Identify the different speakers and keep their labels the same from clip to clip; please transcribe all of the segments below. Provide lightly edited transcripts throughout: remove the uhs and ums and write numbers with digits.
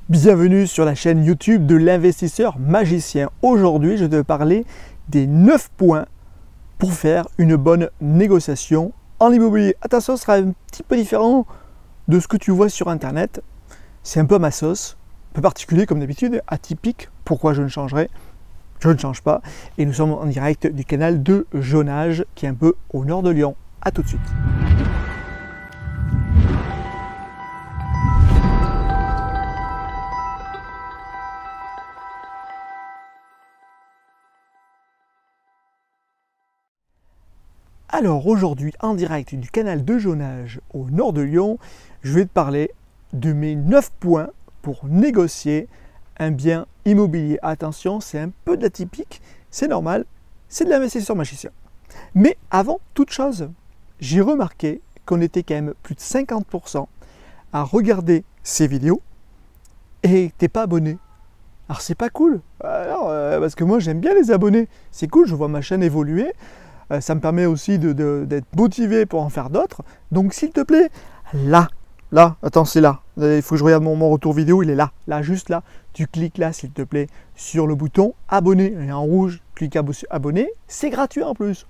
Speaker 1: Bienvenue sur la chaîne YouTube de l'investisseur magicien. Aujourd'hui, je vais te parler des 9 points pour faire une bonne négociation en immobilier. Attention, ce sera un petit peu différent de ce que tu vois sur Internet. C'est un peu à ma sauce, un peu particulier comme d'habitude, atypique. Pourquoi je ne changerai? Je ne change pas. Et nous sommes en direct du canal de Jonage, qui est un peu au nord de Lyon. A tout de suite. Alors aujourd'hui, en direct du canal de Jonage au nord de Lyon, je vais te parler de mes 9 points pour négocier un bien immobilier. Attention, c'est un peu de l'atypique, c'est normal, c'est de l'investisseur magicien. Mais avant toute chose, j'ai remarqué qu'on était quand même plus de 50% à regarder ces vidéos et que tu n'es pas abonné. Alors c'est pas cool, parce que moi j'aime bien les abonnés, c'est cool, je vois ma chaîne évoluer. Ça me permet aussi d'être motivé pour en faire d'autres. Donc s'il te plaît, là, attends, c'est là. Il faut que je regarde mon retour vidéo, il est là, juste là. Tu cliques là, s'il te plaît, sur le bouton abonner. Et en rouge, clique abonner. C'est gratuit en plus.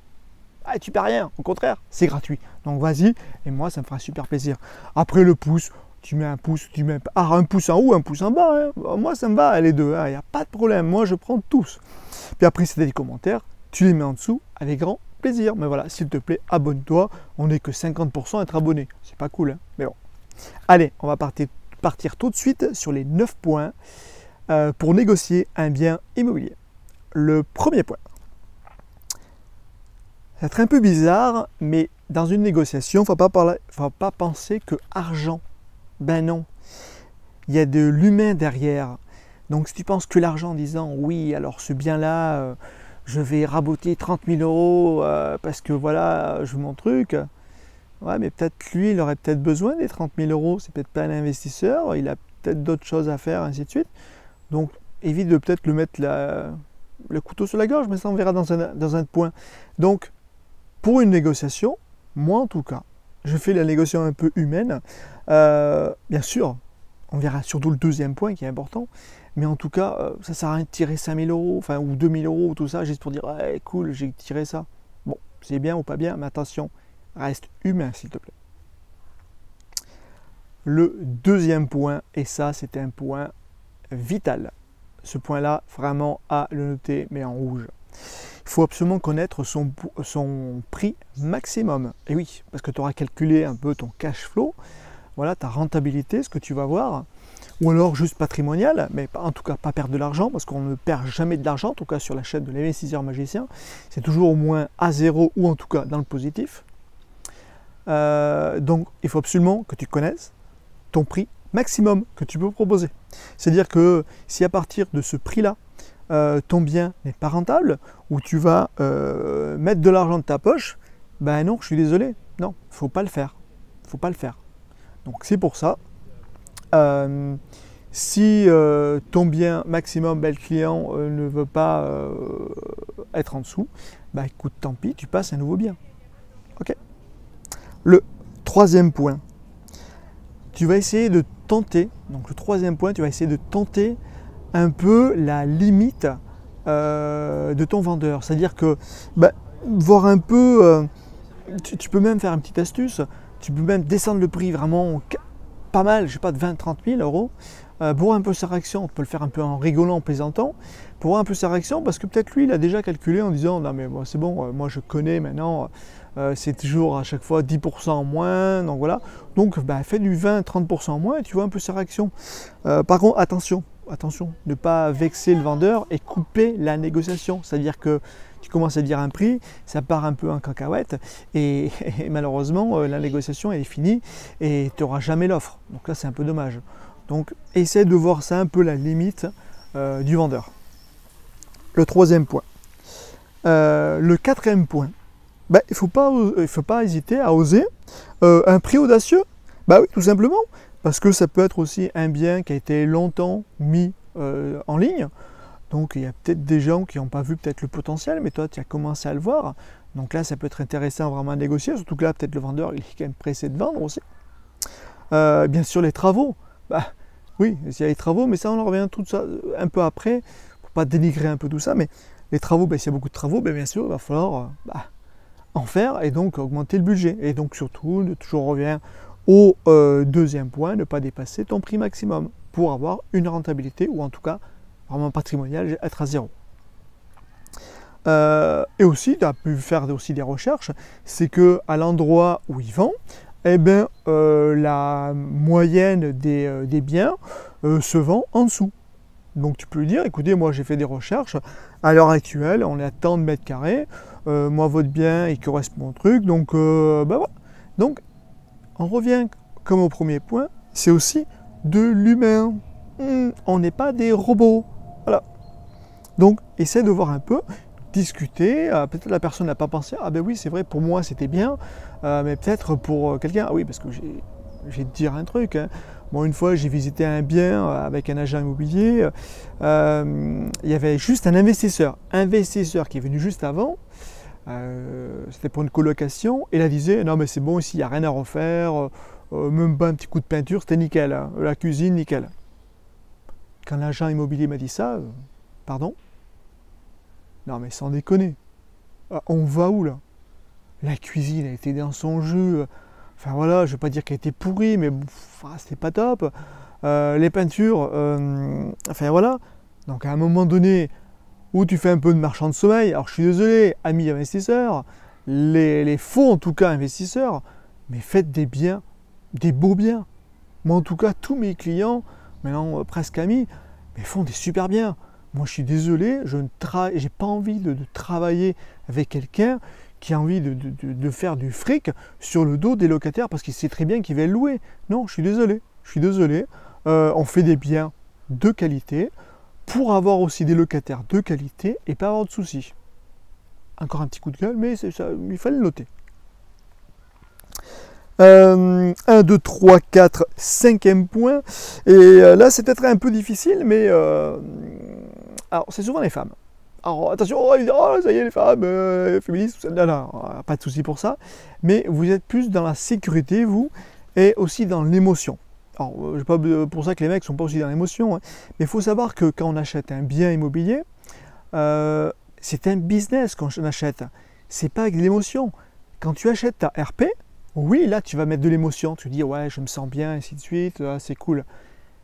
Speaker 1: Ah, tu perds rien, au contraire, c'est gratuit. Donc vas-y, et moi, ça me fera super plaisir. Après le pouce, tu mets un pouce, un pouce en haut, un pouce en bas. Hein. Moi, ça me va, les deux, il n'y a pas de problème. Moi, je prends tous. Puis après, si tu as des commentaires, tu les mets en dessous avec grand plaisir. Mais voilà, s'il te plaît, abonne-toi. On n'est que 50% à être abonné. C'est pas cool, hein, mais bon. Allez, on va partir tout de suite sur les 9 points pour négocier un bien immobilier. Le premier point. Ça va être un peu bizarre, mais dans une négociation, il ne faut pas penser que argent. Ben non. Il y a de l'humain derrière. Donc si tu penses que l'argent en disant oui, alors ce bien-là, je vais raboter 30 000 euros parce que voilà, je veux mon truc. Ouais, mais peut-être lui, il aurait peut-être besoin des 30 000 euros. C'est peut-être pas un investisseur, il a peut-être d'autres choses à faire, ainsi de suite. Donc, évite de peut-être le mettre le couteau sur la gorge, mais ça, on verra dans un point. Donc, pour une négociation, moi en tout cas, je fais la négociation un peu humaine. Bien sûr, on verra surtout le deuxième point qui est important. Mais en tout cas, ça ne sert à rien de tirer 5 000 euros, enfin, ou 2 000 euros, ou tout ça, juste pour dire hey, cool, j'ai tiré ça. Bon, c'est bien ou pas bien, mais attention, reste humain, s'il te plaît. Le deuxième point, et ça, c'est un point vital. Ce point-là, vraiment à le noter, mais en rouge. Il faut absolument connaître son prix maximum. Et oui, parce que tu auras calculé un peu ton cash flow, voilà, ta rentabilité, ce que tu vas voir. Ou alors juste patrimonial, mais en tout cas pas perdre de l'argent, parce qu'on ne perd jamais de l'argent, en tout cas sur la chaîne de l'investisseur magicien. C'est toujours au moins à zéro ou en tout cas dans le positif. Donc il faut absolument que tu connaisses ton prix maximum que tu peux proposer. C'est-à-dire que si à partir de ce prix-là, ton bien n'est pas rentable, ou tu vas mettre de l'argent de ta poche, ben non, je suis désolé, non, il ne faut pas le faire. Il faut pas le faire. Donc c'est pour ça. Si ton bien maximum, le client ne veut pas être en dessous, bah écoute, tant pis, tu passes un nouveau bien. Ok. Le troisième point, tu vas essayer de tenter, donc le troisième point, tu vas essayer de tenter un peu la limite de ton vendeur. C'est-à-dire que, voir un peu, tu peux même faire une petite astuce, tu peux même descendre le prix vraiment pas mal, je sais pas, de 20-30 000 euros, pour voir un peu sa réaction. On peut le faire un peu en rigolant, en plaisantant, pour voir un peu sa réaction, parce que peut-être lui, il a déjà calculé en disant, non mais bon, c'est bon, moi je connais maintenant, c'est toujours à chaque fois 10% en moins, donc voilà. Donc, fais du 20-30% en moins et tu vois un peu sa réaction. Par contre, attention, ne pas vexer le vendeur et couper la négociation. C'est-à-dire que tu commences à dire un prix, ça part un peu en cacahuète et malheureusement la négociation est finie et tu n'auras jamais l'offre. Donc là c'est un peu dommage. Donc essaie de voir ça un peu la limite du vendeur. Le troisième point. Le quatrième point, il ne faut pas hésiter à oser un prix audacieux. Bah oui, tout simplement, parce que ça peut être aussi un bien qui a été longtemps mis en ligne. Donc il y a peut-être des gens qui n'ont pas vu peut-être le potentiel, mais toi tu as commencé à le voir. Donc là ça peut être intéressant vraiment à négocier, surtout que là peut-être le vendeur il est quand même pressé de vendre aussi. Bien sûr les travaux, Oui, il y a les travaux, mais ça, on en revient tout ça un peu après, pour pas dénigrer un peu tout ça, mais les travaux, ben, s'il y a beaucoup de travaux, ben, bien sûr, il va falloir en faire et donc augmenter le budget. Et donc surtout, toujours revient au deuxième point, ne pas dépasser ton prix maximum pour avoir une rentabilité, ou en tout cas, vraiment patrimonial, être à zéro. Et aussi, tu as pu faire aussi des recherches, c'est que à l'endroit où ils vendent, eh ben, la moyenne des biens se vend en dessous. Donc tu peux lui dire, écoutez, moi j'ai fait des recherches, à l'heure actuelle, on est à tant de mètres carrés, moi votre bien il correspond au truc, donc ben voilà. Donc on revient comme au premier point, c'est aussi de l'humain. On n'est pas des robots. Voilà. Donc essaie de voir un peu, discuter, peut-être la personne n'a pas pensé, ah ben oui c'est vrai pour moi c'était bien, mais peut-être pour quelqu'un, ah oui parce que je vais te dire un truc, hein. Bon, une fois j'ai visité un bien avec un agent immobilier, il y avait juste un investisseur qui est venu juste avant, c'était pour une colocation, et il disait non mais c'est bon ici il n'y a rien à refaire, même pas un petit coup de peinture, c'était nickel, hein. La cuisine nickel. Quand l'agent immobilier m'a dit ça, pardon? Non mais sans déconner, on va où là? La cuisine a été dans son jus, enfin voilà, je ne vais pas dire qu'elle était pourrie, mais c'était pas top. Les peintures, enfin voilà. Donc à un moment donné, où tu fais un peu de marchand de sommeil, alors je suis désolé, amis investisseurs, les faux en tout cas investisseurs, mais faites des biens, des beaux biens. Moi en tout cas, tous mes clients, maintenant presque amis, mais font des super biens. Moi je suis désolé, je n'ai pas envie de travailler avec quelqu'un qui a envie de faire du fric sur le dos des locataires parce qu'il sait très bien qu'il va le louer. Non, je suis désolé. On fait des biens de qualité pour avoir aussi des locataires de qualité et pas avoir de soucis. Encore un petit coup de gueule, mais ça, il fallait le noter. 1, 2, 3, 4, 5e point. Et là, c'est peut-être un peu difficile, mais alors, c'est souvent les femmes. Alors attention, oh, ça y est les femmes, féministes, non, pas de souci pour ça. Mais vous êtes plus dans la sécurité, vous, et aussi dans l'émotion. Alors, je pas pour ça que les mecs ne sont pas aussi dans l'émotion, hein. Mais il faut savoir que quand on achète un bien immobilier, c'est un business qu'on achète. C'est pas avec de l'émotion. Quand tu achètes ta RP, oui, là tu vas mettre de l'émotion. Tu dis ouais, je me sens bien, ainsi de suite, c'est cool.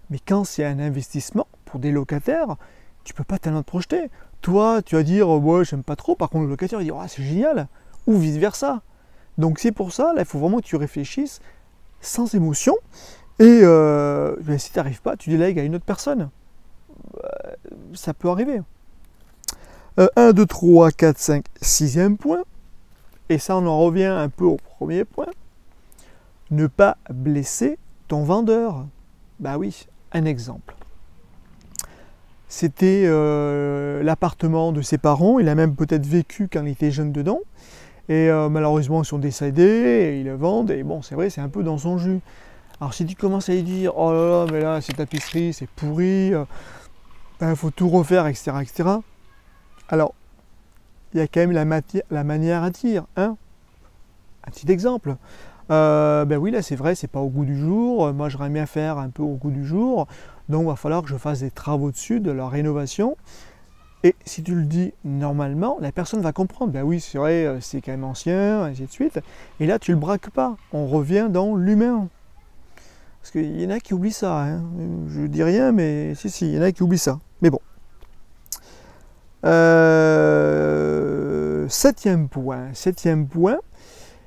Speaker 1: Mais quand c'est un investissement pour des locataires, tu peux pas tellement te projeter. Toi, tu vas dire ouais, j'aime pas trop. Par contre, le locataire il dit ouais, c'est génial. Ou vice versa. Donc c'est pour ça, là, il faut vraiment que tu réfléchisses sans émotion. Et si tu n'arrives pas, tu délègues à une autre personne. Ça peut arriver. 1, 2, 3, 4, 5, 6e point. Et ça, on en revient un peu au premier point. Ne pas blesser ton vendeur. Bah oui, un exemple. C'était l'appartement de ses parents. Il a même peut-être vécu quand il était jeune dedans. Et malheureusement, ils sont décédés, et ils le vendent. Et bon, c'est vrai, c'est un peu dans son jus. Alors si tu commences à lui dire « Oh là là, mais là, cette tapisserie, c'est pourri, il faut tout refaire, etc. etc. » Alors, il y a quand même la manière à dire. Hein, un petit exemple. Ben oui, là, c'est vrai, c'est pas au goût du jour. Moi, j'aimerais bien faire un peu au goût du jour. Donc, il va falloir que je fasse des travaux dessus, de la rénovation. Et si tu le dis normalement, la personne va comprendre. Ben oui, c'est vrai, c'est quand même ancien, ainsi de suite. Et là, tu le braques pas. On revient dans l'humain. Parce qu'il y en a qui oublient ça. Hein. Je dis rien, mais si, il y en a qui oublient ça. Mais bon. 7e point.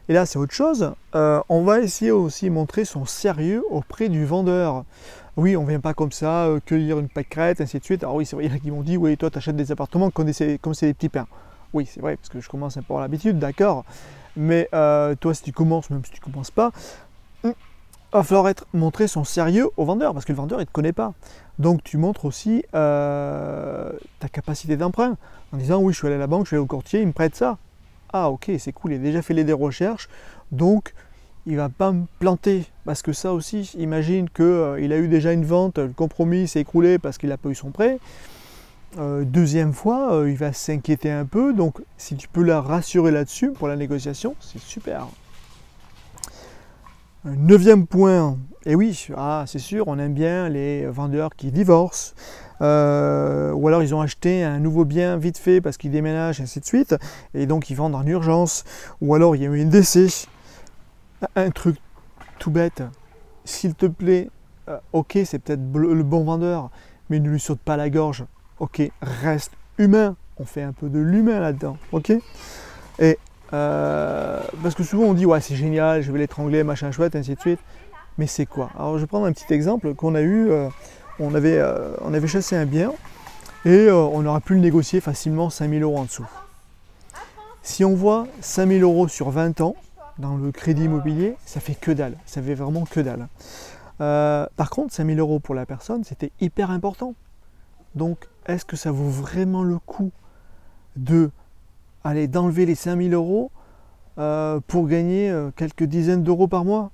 Speaker 1: Et là, c'est autre chose. On va essayer aussi de montrer son sérieux auprès du vendeur. Oui, on ne vient pas comme ça, cueillir une pâquerette, ainsi de suite. Alors oui, c'est vrai, il y en a qui m'ont dit, oui, toi, tu achètes des appartements comme c'est des petits pains. Oui, c'est vrai, parce que je commence à avoir l'habitude, d'accord. Mais toi, si tu commences, même si tu ne commences pas, il va falloir montrer son sérieux au vendeur, parce que le vendeur, il ne te connaît pas. Donc, tu montres aussi ta capacité d'emprunt, en disant, oui, je suis allé à la banque, je suis allé au courtier, il me prête ça. Ah, ok, c'est cool, il a déjà fait des recherches, donc il ne va pas me planter. Parce que ça aussi, imagine qu'il a eu déjà une vente, le compromis s'est écroulé parce qu'il n'a pas eu son prêt. Deuxième fois, il va s'inquiéter un peu, donc si tu peux la rassurer là-dessus pour la négociation, c'est super. Un 9e point, et oui, c'est sûr, on aime bien les vendeurs qui divorcent, ou alors ils ont acheté un nouveau bien vite fait parce qu'ils déménagent, et ainsi de suite, et donc ils vendent en urgence, ou alors il y a eu un décès. Un truc tout bête, s'il te plaît, ok, c'est peut-être le bon vendeur, mais ne lui saute pas la gorge, ok, reste humain, on fait un peu de l'humain là-dedans, ok. Et parce que souvent on dit ouais c'est génial, je vais l'étrangler, machin chouette, ainsi de suite. Mais c'est quoi? Alors je vais prendre un petit exemple qu'on a eu, on avait chassé un bien et on aurait pu le négocier facilement 5000 € en dessous. Si on voit 5000 € sur 20 ans dans le crédit immobilier, ça fait que dalle, ça fait vraiment que dalle. Par contre 5000 € pour la personne, c'était hyper important. Donc est-ce que ça vaut vraiment le coup d'enlever les 5000 € pour gagner quelques dizaines d'euros par mois?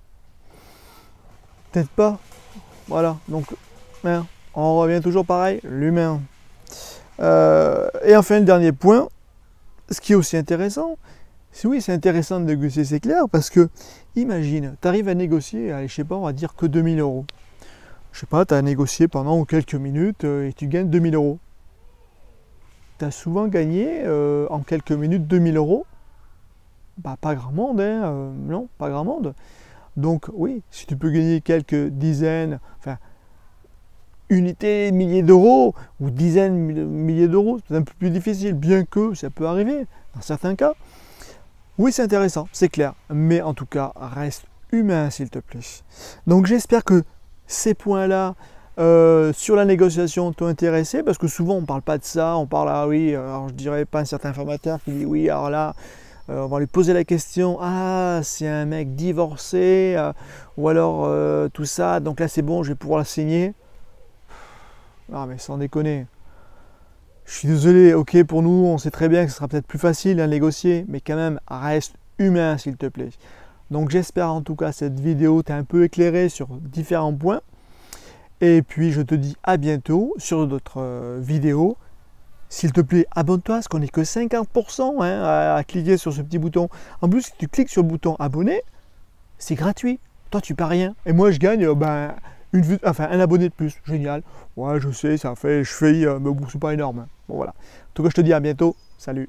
Speaker 1: Peut-être pas. Voilà, donc on revient toujours pareil, l'humain. Et enfin, le dernier point, ce qui est aussi intéressant, c'est intéressant de négocier, c'est clair, parce que imagine, tu arrives à négocier, allez, je sais pas, on va dire que 2000 €. Je sais pas, tu as négocié pendant quelques minutes et tu gagnes 2000 €. Tu as souvent gagné en quelques minutes 2000 €. Bah, pas grand monde, hein, non, pas grand monde. Donc oui, si tu peux gagner quelques dizaines, enfin, unités, milliers d'euros, ou dizaines, milliers d'euros, c'est un peu plus difficile, bien que ça peut arriver, dans certains cas. Oui, c'est intéressant, c'est clair, mais en tout cas, reste humain, s'il te plaît. Donc j'espère que ces points-là, sur la négociation t'ont intéressé, parce que souvent on ne parle pas de ça, on parle, alors je dirais pas un certain formateur qui dit oui, alors là, on va lui poser la question, c'est un mec divorcé, ou alors tout ça, donc là c'est bon, je vais pouvoir la signer. Non mais sans déconner. Je suis désolé, ok, pour nous, on sait très bien que ce sera peut-être plus facile à négocier, mais quand même, reste humain s'il te plaît. Donc j'espère en tout cas cette vidéo t'a un peu éclairé sur différents points. Et puis je te dis à bientôt sur d'autres vidéos. S'il te plaît, abonne-toi, parce qu'on n'est que 50% à cliquer sur ce petit bouton. En plus, si tu cliques sur le bouton abonner, c'est gratuit. Toi, tu paies rien. Et moi, je gagne un abonné de plus. Génial. Ouais, je sais, ça fait, je fais, mais bon, c'est pas énorme. Bon, voilà. En tout cas, je te dis à bientôt. Salut.